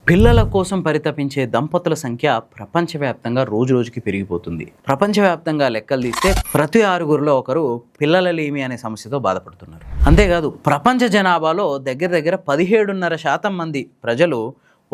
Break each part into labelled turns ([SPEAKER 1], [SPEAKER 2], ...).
[SPEAKER 1] పిల్లల కోసం పరితపించే దంపతుల సంఖ్య ప్రపంచవ్యాప్తంగా రోజురోజుకి పెరిగిపోతుంది. ప్రపంచవ్యాప్తంగా లెక్కలు తీస్తే ప్రతి 6గురిలో ఒకరు పిల్లలలేమి అనే సమస్యతో బాధపడుతున్నారు. అంతేకాదు ప్రపంచ జనాభాలో దగ్గర 17.5% మంది ప్రజలు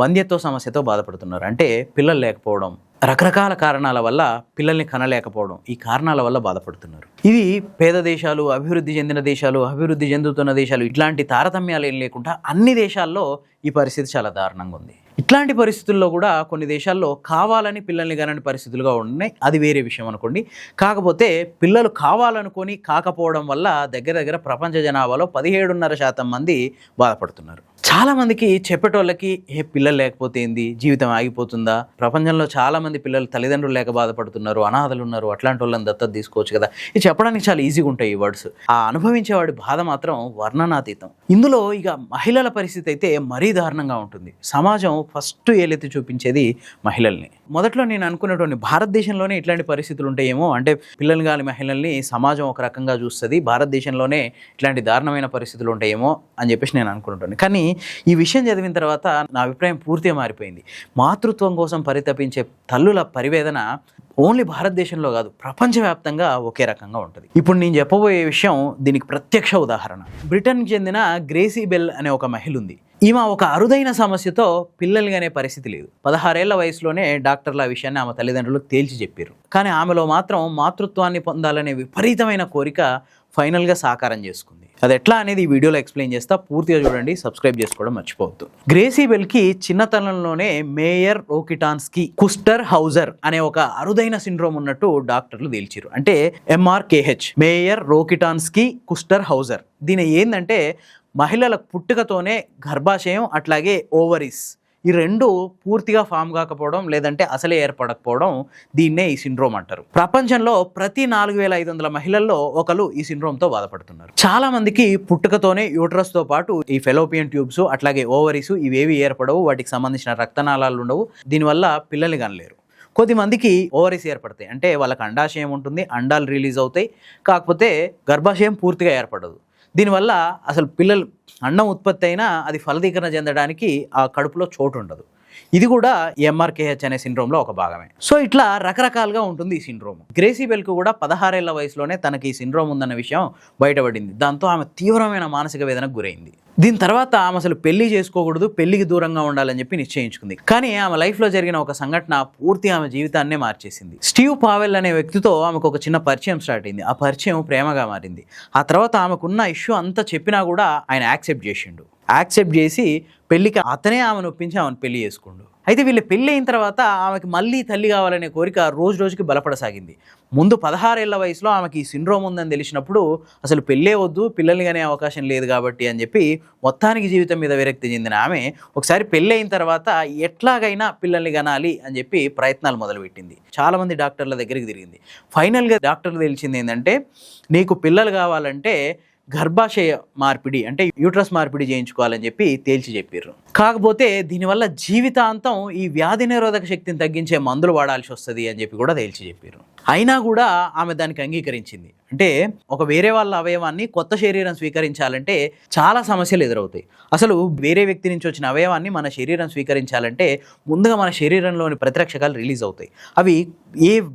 [SPEAKER 1] వంధ్యత్వ సమస్యతో బాధపడుతున్నారు. అంటే పిల్లలు లేకపోవడం, రకరకాల కారణాల వల్ల పిల్లల్ని కనలేకపోవడం, ఈ కారణాల వల్ల బాధపడుతున్నారు. ఇది పేద దేశాలు, అభివృద్ధి చెందిన దేశాలు, అభివృద్ధి చెందుతున్న దేశాలు ఇట్లాంటి తారతమ్యాలు ఏం లేకుండా అన్ని దేశాల్లో ఈ పరిస్థితి చాలా దారుణంగా ఉంది. ఇట్లాంటి పరిస్థితుల్లో కూడా కొన్ని దేశాల్లో కావాలని పిల్లల్ని కనని పరిస్థితులుగా ఉన్నాయి. అది వేరే విషయం అనుకోండి. కాకపోతే పిల్లలు కావాలనుకొని కాకపోవడం వల్ల దగ్గర ప్రపంచ జనాభాలో 17.5% మంది బాధపడుతున్నారు. చాలామందికి చెప్పేటోళ్ళకి పిల్లలు లేకపోతే ఏంది, జీవితం ఆగిపోతుందా, ప్రపంచంలో చాలామంది పిల్లలు తల్లిదండ్రులు లేక బాధపడుతున్నారు, అనాథలు ఉన్నారు, అట్లాంటి వాళ్ళని దత్తత తీసుకోవచ్చు కదా, ఇది చెప్పడానికి చాలా ఈజీగా ఉంటాయి ఈ వర్డ్స్. ఆ అనుభవించేవాడి బాధ మాత్రం వర్ణనాతీతం. ఇందులో ఇక మహిళల పరిస్థితి అయితే మరీ దారుణంగా ఉంటుంది. సమాజం ఫస్ట్ ఏలెత్తి చూపించేది మహిళల్ని. మొదట్లో నేను అనుకునేటువంటి భారతదేశంలోనే ఇట్లాంటి పరిస్థితులు ఉంటాయేమో, అంటే పిల్లలు కాని మహిళల్ని సమాజం ఒక రకంగా చూస్తుంది, భారతదేశంలోనే ఇట్లాంటి దారుణమైన పరిస్థితులు ఉంటాయేమో అని చెప్పేసి నేను అనుకుంటాను. కానీ ఈ విషయం చదివిన తర్వాత నా అభిప్రాయం పూర్తిగా మారిపోయింది. మాతృత్వం కోసం పరితపించే తల్లుల పరివేదన ఓన్లీ భారతదేశంలో కాదు, ప్రపంచవ్యాప్తంగా ఒకే రకంగా ఉంటుంది. ఇప్పుడు నేను చెప్పబోయే విషయం దీనికి ప్రత్యక్ష ఉదాహరణ. బ్రిటన్కి చెందిన గ్రేసీ బెల్ అనే ఒక మహిళ ఉంది. ఈమె ఒక అరుదైన సమస్యతో పిల్లలు అనే పరిస్థితి లేదు. 16 ఏళ్ల వయసులోనే డాక్టర్ల ఆ విషయాన్ని ఆమె తల్లిదండ్రులకు తేల్చి చెప్పారు. కానీ ఆమెలో మాత్రం మాతృత్వాన్ని పొందాలనే విపరీతమైన కోరిక ఫైనల్గా సాకారం చేసుకుంది. అది ఎట్లా అనేది ఈ వీడియోలో ఎక్స్ప్లెయిన్ చేస్తా, పూర్తిగా చూడండి, సబ్స్క్రైబ్ చేసుకోవడం మర్చిపోవద్దు. గ్రేసీ బెల్కి చిన్నతనంలోనే మేయర్ రోకిటాన్స్కీ కుస్టర్ హౌజర్ అనే ఒక అరుదైన సిండ్రోమ్ ఉన్నట్టు డాక్టర్లు తేల్చారు. అంటే MRKH, మేయర్ రోకిటాన్స్కీ కుస్టర్ హౌజర్. దీని ఏంటంటే మహిళల పుట్టుకతోనే గర్భాశయం అట్లాగే ఓవరీస్ ఈ రెండు పూర్తిగా ఫామ్ కాకపోవడం, లేదంటే అసలే ఏర్పడకపోవడం, దీన్నే ఈ సిండ్రోమ్ అంటారు. ప్రపంచంలో ప్రతి 4500 మహిళల్లో ఒకరు ఈ సిండ్రోమ్తో బాధపడుతున్నారు. చాలా మందికి పుట్టుకతోనే యూట్రస్తో పాటు ఈ ఫెలోపియన్ ట్యూబ్స్ అట్లాగే ఓవరీస్ ఇవేవి ఏర్పడవు, వాటికి సంబంధించిన రక్తనాళాలు ఉండవు, దీనివల్ల పిల్లల్ని కనలేరు. కొద్దిమందికి ఓవరీస్ ఏర్పడతాయి, అంటే వాళ్ళకి అండాశయం ఉంటుంది, అండాలు రిలీజ్ అవుతాయి, కాకపోతే గర్భాశయం పూర్తిగా ఏర్పడదు. దీనివల్ల అసలు పిల్లలు అండం ఉత్పత్తి అయినా అది ఫలదీకరణ చెందడానికి ఆ కడుపులో చోటు ఉండదు. ఇది కూడా MRKH అనే సిండ్రోమ్లో ఒక భాగమే. సో ఇట్లా రకరకాలుగా ఉంటుంది ఈ సిండ్రోమ్. గ్రేసీ బెల్కు కూడా 16 ఏళ్ల వయసులోనే తనకి ఈ సిండ్రోమ్ ఉందన్న విషయం బయటపడింది. దాంతో ఆమె తీవ్రమైన మానసిక వేదనకు గురైంది. దీని తర్వాత ఆమె అసలు పెళ్లి చేసుకోకూడదు, పెళ్లికి దూరంగా ఉండాలని చెప్పి నిశ్చయించుకుంది. కానీ ఆమె లైఫ్లో జరిగిన ఒక సంఘటన పూర్తి ఆమె జీవితాన్నే మార్చేసింది. స్టీవ్ పావెల్ అనే వ్యక్తితో ఆమెకు ఒక చిన్న పరిచయం స్టార్ట్ అయింది. ఆ పరిచయం ప్రేమగా మారింది. ఆ తర్వాత ఆమెకున్న ఇష్యూ అంతా చెప్పినా కూడా ఆయన యాక్సెప్ట్ చేసి పెళ్లికి అతనే ఆమెను ఒప్పించి ఆమెను పెళ్లి చేసుకుండు. అయితే వీళ్ళు పెళ్ళి అయిన తర్వాత ఆమెకి మళ్ళీ తల్లి కావాలనే కోరిక రోజుకి బలపడసాగింది. ముందు 16 ఏళ్ల వయసులో ఆమెకి ఈ సిండ్రోమ్ ఉందని తెలిసినప్పుడు అసలు పెళ్ళే వద్దు, పిల్లల్ని కనే అవకాశం లేదు కాబట్టి అని చెప్పి మొత్తానికి జీవితం మీద విరక్తి చెందిన ఆమె ఒకసారి పెళ్ళి అయిన తర్వాత ఎట్లాగైనా పిల్లల్ని కనాలి అని చెప్పి ప్రయత్నాలు మొదలుపెట్టింది. చాలామంది డాక్టర్ల దగ్గరికి తిరిగింది. ఫైనల్గా డాక్టర్లు తెలిసింది ఏంటంటే, నీకు పిల్లలు కావాలంటే గర్భాశయ మార్పిడి అంటే యూట్రస్ మార్పిడి చేయించుకోవాలని చెప్పి తేల్చి చెప్పారు. కాకపోతే దీనివల్ల జీవితాంతం ఈ వ్యాధి నిరోధక శక్తిని తగ్గించే మందులు వాడాల్సి వస్తుంది అని చెప్పి కూడా తేల్చి చెప్పారు. అయినా కూడా ఆమె దానికి అంగీకరించింది. అంటే ఒక వేరే వాళ్ళ అవయవాన్ని కొత్త శరీరం స్వీకరించాలంటే చాలా సమస్యలు ఎదురవుతాయి. అసలు వేరే వ్యక్తి నుంచి వచ్చిన అవయవాన్ని మన శరీరం స్వీకరించాలంటే ముందుగా మన శరీరంలోని ప్రతిరక్షకాలు రిలీజ్ అవుతాయి. అవి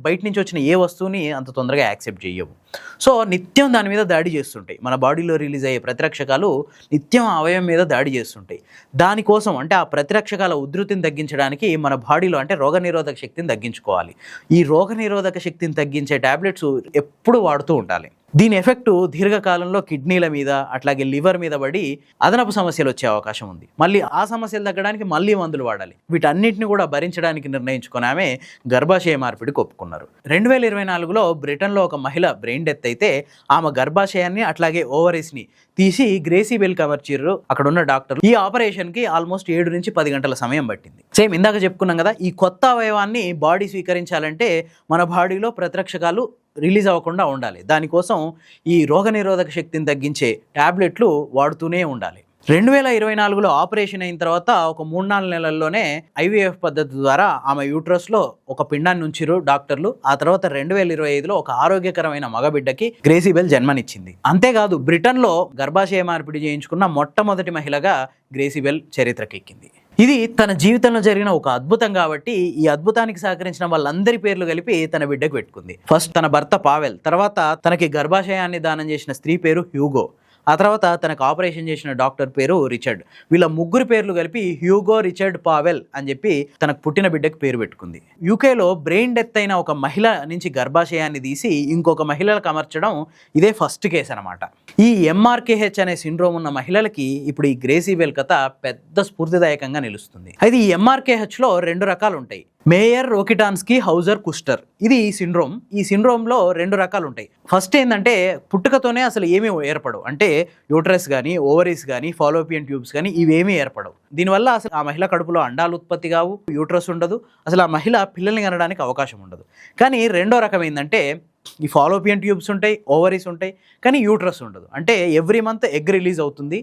[SPEAKER 1] బయట నుంచి వచ్చిన ఏ వస్తువుని అంత తొందరగా యాక్సెప్ట్ చేయవు. సో నిత్యం దాని మీద దాడి చేస్తుంటాయి. మన బాడీలో రిలీజ్ అయ్యే ప్రతిరక్షకాలు నిత్యం అవయవం మీద దాడి చేస్తుంటాయి. దానికోసం అంటే ఆ ప్రతిరక్షకాల ఉధృతిని తగ్గించడానికి మన బాడీలో అంటే రోగనిరోధక శక్తిని తగ్గించుకోవాలి. ఈ రోగనిరోధక శక్తిని తగ్గించే టాబ్లెట్స్ ఎప్పుడు వాడుతూ ఉండాలి. దీని ఎఫెక్ట్ దీర్ఘకాలంలో కిడ్నీల మీద అట్లాగే లివర్ మీద పడి అదనపు సమస్యలు వచ్చే అవకాశం ఉంది. మళ్ళీ ఆ సమస్యలు తగ్గడానికి మళ్ళీ మందులు వాడాలి. వీటన్నిటిని కూడా భరించడానికి నిర్ణయించుకుని ఆమె గర్భాశయ మార్పిడికి ఒప్పుకున్నారు. 2024లో బ్రిటన్లో ఒక మహిళ బ్రెయిన్ డెత్ అయితే ఆమె గర్భాశయాన్ని అట్లాగే ఓవరీస్ని తీసి గ్రేసీ బెల్కి అమర్చారు అక్కడ ఉన్న డాక్టర్లు. ఈ ఆపరేషన్కి ఆల్మోస్ట్ 7 నుంచి 10 గంటల సమయం పట్టింది. సేమ్ ఇందాక చెప్పుకున్నాం కదా, ఈ కొత్త అవయవాన్ని బాడీ స్వీకరించాలంటే మన బాడీలో ప్రతిరక్షకాలు రిలీజ్ అవ్వకుండా ఉండాలి. దానికోసం ఈ రోగనిరోధక శక్తిని తగ్గించే టాబ్లెట్లు వాడుతూనే ఉండాలి. 2024లో ఆపరేషన్ అయిన తర్వాత ఒక 3-4 నెలల్లోనే IVF పద్ధతి ద్వారా ఆమె యూట్రస్లో ఒక పిండాన్ని ఉంచిరు డాక్టర్లు. ఆ తర్వాత 2025లో ఒక ఆరోగ్యకరమైన మగబిడ్డకి గ్రేసీ బెల్ జన్మనిచ్చింది. అంతేకాదు బ్రిటన్లో గర్భాశయ మార్పిడి చేయించుకున్న మొట్టమొదటి మహిళగా గ్రేసీ బెల్ చరిత్రకెక్కింది. ఇది తన జీవితంలో జరిగిన ఒక అద్భుతం కాబట్టి ఈ అద్భుతానికి సహకరించిన వాళ్ళందరి పేర్లు కలిపి తన బిడ్డకు పెట్టుకుంది. ఫస్ట్ తన భర్త పావెల్, తర్వాత తనకి గర్భాశయాన్ని దానం చేసిన స్త్రీ పేరు హ్యూగో, ఆ తర్వాత తనకు ఆపరేషన్ చేసిన డాక్టర్ పేరు రిచర్డ్. వీళ్ళ ముగ్గురు పేర్లు కలిపి హ్యూగో రిచర్డ్ పావెల్ అని చెప్పి తనకు పుట్టిన బిడ్డకు పేరు పెట్టుకుంది. యూకేలో బ్రెయిన్ డెత్ అయిన ఒక మహిళ నుంచి గర్భాశయాన్ని తీసి ఇంకొక మహిళలకు అమర్చడం ఇదే ఫస్ట్ కేసు అనమాట. ఈ ఎంఆర్కేహెచ్ అనే సిండ్రోమ్ ఉన్న మహిళలకి ఇప్పుడు ఈ గ్రేసీ బెల్ కథ పెద్ద స్ఫూర్తిదాయకంగా నిలుస్తుంది. అయితే ఈ ఎంఆర్కేహెచ్లో 2 రకాలు ఉంటాయి. మేయర్ రోకిటాన్స్కీ హౌజర్ కుస్టర్, ఇది ఈ సిండ్రోమ్. ఈ సిండ్రోమ్లో 2 రకాలు ఉంటాయి. ఫస్ట్ ఏంటంటే పుట్టుకతోనే అసలు ఏమీ ఏర్పడవు, అంటే యూట్రస్ కానీ ఓవరీస్ కానీ ఫాలోపియన్ ట్యూబ్స్ కానీ ఇవేమీ ఏర్పడవు. దీనివల్ల అసలు ఆ మహిళ కడుపులో అండాలు ఉత్పత్తి కావు, యూట్రస్ ఉండదు, అసలు ఆ మహిళ పిల్లల్ని కనడానికి అవకాశం ఉండదు. కానీ రెండో రకం ఏంటంటే ఈ ఫాలోపియన్ ట్యూబ్స్ ఉంటాయి, ఓవరీస్ ఉంటాయి, కానీ యూట్రస్ ఉండదు. అంటే ఎవ్రీ మంత్ ఎగ్ రిలీజ్ అవుతుంది,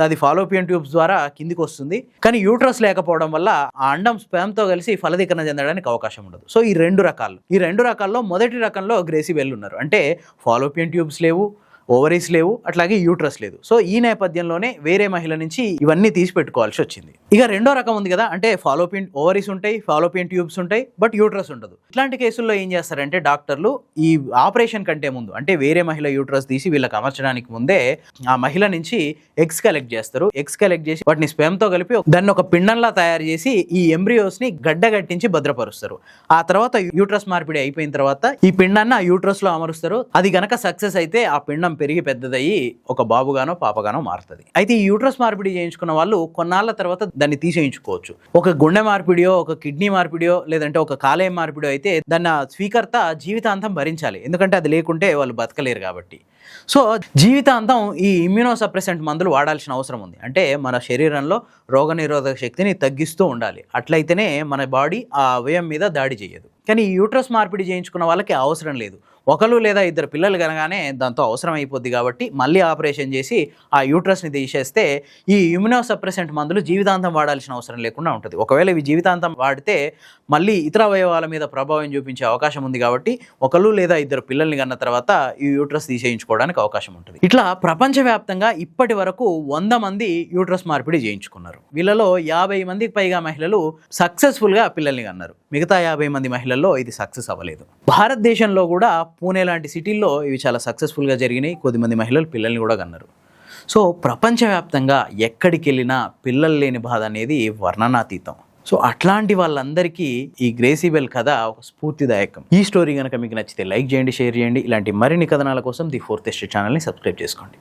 [SPEAKER 1] అది ఫాలోపియన్ ట్యూబ్స్ ద్వారా కిందికి వస్తుంది, కానీ యూట్రస్ లేకపోవడం వల్ల ఆ అండం స్పెర్మ్తో కలిసి ఫలదీకరణ చెందడానికి అవకాశం ఉండదు. సో ఈ 2 రకాల్లో మొదటి రకంలో గ్రేసీ బెల్ ఉన్నారు. అంటే ఫాలోపియన్ ట్యూబ్స్ లేవు, ఓవరీస్ లేవు, అట్లాగే యూట్రస్ లేదు. సో ఈ నేపథ్యంలోనే వేరే మహిళ నుంచి ఇవన్నీ తీసి పెట్టుకోవాల్సి వచ్చింది. ఇక రెండో రకం ఉంది కదా, అంటే ఫాలోపియన్ ఓవరీస్ ఉంటాయి, ఫాలోపియన్ ట్యూబ్స్ ఉంటాయి, బట్ యూట్రస్ ఉండదు. ఇట్లాంటి కేసుల్లో ఏం చేస్తారంటే డాక్టర్లు ఈ ఆపరేషన్ కంటే ముందు, అంటే వేరే మహిళ యూట్రస్ తీసి వీళ్ళకి అమర్చడానికి ముందే ఆ మహిళ నుంచి ఎగ్స్ కలెక్ట్ చేస్తారు. ఎగ్స్ కలెక్ట్ చేసి వాటిని స్పెర్మ్తో కలిపి దాన్ని ఒక పిండంలా తయారు చేసి ఈ ఎంబ్రియోస్ని గడ్డగట్టించి భద్రపరుస్తారు. ఆ తర్వాత యూట్రస్ మార్పిడి అయిపోయిన తర్వాత ఈ పిండాన్ని ఆ యూట్రస్లో అమరుస్తారు. అది గనక సక్సెస్ అయితే ఆ పిండం పెరిగి పెద్దదయ్యి ఒక బాబుగానో పాపగానో మారుతుంది. అయితే ఈ యూట్రస్ మార్పిడి చేయించుకున్న వాళ్ళు కొన్నాళ్ళ తర్వాత దాన్ని తీసేయించుకోవచ్చు. ఒక గుండె మార్పిడియో, ఒక కిడ్నీ మార్పిడియో, లేదంటే ఒక కాలేయం మార్పిడియో అయితే దాన్ని స్వీకర్త జీవితాంతం భరించాలి, ఎందుకంటే అది లేకుంటే వాళ్ళు బతకలేరు కాబట్టి. సో జీవితాంతం ఈ ఇమ్యూనోసప్రెసెంట్ మందులు వాడాల్సిన అవసరం ఉంది. అంటే మన శరీరంలో రోగనిరోధక శక్తిని తగ్గిస్తూ ఉండాలి, అట్లయితేనే మన బాడీ ఆ అవయం మీద దాడి చేయదు. కానీ ఈ యూట్రస్ మార్పిడి చేయించుకున్న వాళ్ళకి అవసరం లేదు. 1 లేదా 2 పిల్లలు కనగానే దాంతో అవసరం అయిపోద్ది కాబట్టి మళ్ళీ ఆపరేషన్ చేసి ఆ యూట్రస్ని తీసేస్తే ఈ ఇమ్యూనోసప్రెసెంట్ మందులు జీవితాంతం వాడాల్సిన అవసరం లేకుండా ఉంటుంది. ఒకవేళ ఇవి జీవితాంతం వాడితే మళ్ళీ ఇతర అవయవాల మీద ప్రభావం చూపించే అవకాశం ఉంది కాబట్టి 1 లేదా 2 పిల్లల్ని కన్న తర్వాత ఈ యూట్రస్ తీసేయించుకోవడానికి అవకాశం ఉంటుంది. ఇట్లా ప్రపంచవ్యాప్తంగా ఇప్పటి వరకు 100 మంది యూట్రస్ మార్పిడి చేయించుకున్నారు. వీళ్ళలో 50 మందికి పైగా మహిళలు సక్సెస్ఫుల్గా పిల్లల్ని కన్నారు. మిగతా 50 మంది మహిళల్లో ఇది సక్సెస్ అవ్వలేదు. భారతదేశంలో కూడా పూణే లాంటి సిటీల్లో ఇవి చాలా సక్సెస్ఫుల్గా జరిగినాయి. కొద్దిమంది మహిళలు పిల్లల్ని కూడా కన్నారు. సో ప్రపంచవ్యాప్తంగా ఎక్కడికి వెళ్ళినా పిల్లలు లేని బాధ అనేది వర్ణనాతీతం. సో అట్లాంటి వాళ్ళందరికీ ఈ గ్రేసీ బెల్ కథ ఒక స్ఫూర్తిదాయకం. ఈ స్టోరీ కనుక మీకు నచ్చితే లైక్ చేయండి, షేర్ చేయండి. ఇలాంటి మరిన్ని కథనాల కోసం ది 4th ఎస్టేట్ ఛానల్ని సబ్స్క్రైబ్ చేసుకోండి.